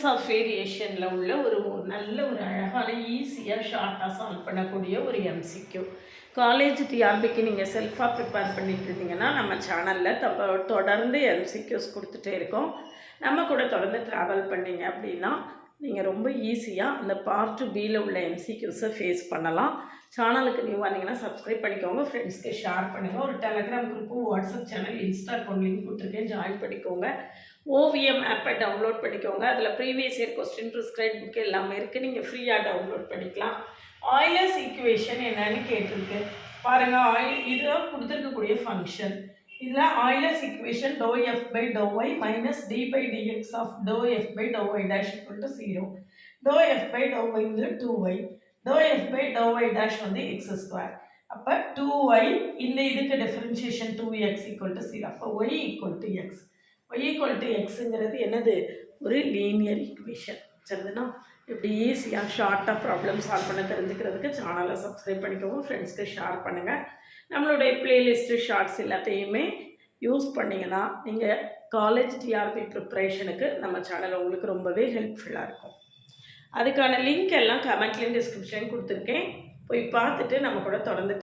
Chances of வேரியேஷனில் உள்ள ஒரு நல்ல ஒரு அழகான ஈஸியாக ஷார்ட்டாக சால்வ் பண்ணக்கூடிய ஒரு எம்சிக்யூ. காலேஜ் டிஆர்பிக்கு நீங்கள் செல்ஃபாக ப்ரிப்பேர் பண்ணிட்டு இருந்தீங்கன்னா நம்ம சேனலில் தொடர்ந்து எம்சிக்யூஸ் கொடுத்துட்டே இருக்கோம். நம்ம கூட தொடர்ந்து ட்ராவல் பண்ணிங்க அப்படின்னா நீங்கள் ரொம்ப ஈஸியாக அந்த பார்ட் பியில் உள்ள எம்சிக்யூஸை ஃபேஸ் பண்ணலாம். சேனலுக்கு நியூ வந்தீங்கன்னா சப்ஸ்கிரைப் பண்ணிக்கோங்க, ஃப்ரெண்ட்ஸ்க்கு ஷேர் பண்ணுங்கள். ஒரு Telegram group, WhatsApp channel, Insta account link கொடுத்துருக்கேன், ஜாயின் பண்ணிக்கோங்க. ஓவிஎம் ஆப்பை டவுன்லோட் பண்ணிக்கோங்க. அதில் previous year question, prescribe book எல்லாமே இருக்குது, நீங்கள் ஃப்ரீயாக டவுன்லோட் பண்ணிக்கலாம். ஆயிலர்ஸ் ஈக்குவேஷன் என்னன்னு கேட்டிருக்கு பாருங்கள். இதுதான் கொடுத்துருக்கக்கூடிய ஃபங்க்ஷன். இதில் Euler's equation doe F by doe Y minus D by DX of doe F by doe Y dash equal to 0. Doe F by doe Y வந்து 2y, doe F by doe Y dash வந்து X square. அப்போ 2y இந்த இதுக்கு differentiation 2x equal to 0. அப்போ y equal to x. y equal to எக்ஸுங்கிறது என்னது? ஒரு linear equation. சரிதுன்னா இப்படி ஈஸியாக ஷார்ட்டாக ப்ராப்ளம் சால்வ் பண்ண தெரிஞ்சுக்கிறதுக்கு சேனலை சப்ஸ்கிரைப் பண்ணிக்கோங்க, ஃப்ரெண்ட்ஸ்க்கு ஷேர் பண்ணுங்கள். நம்மளுடைய பிளேலிஸ்ட்டு ஷார்ட்ஸ் எல்லாத்தையுமே யூஸ் பண்ணிங்கன்னா நீங்கள் காலேஜ் டிஆர்பி ப்ரிப்ரேஷனுக்கு நம்ம சேனல் உங்களுக்கு ரொம்பவே ஹெல்ப்ஃபுல்லாக இருக்கும். அதுக்கான லிங்க் எல்லாம் கமெண்ட்லேயும் டிஸ்கிரிப்ஷன் கொடுத்துருக்கேன், போய் பார்த்துட்டு நம்ம கூட தொடர்ந்து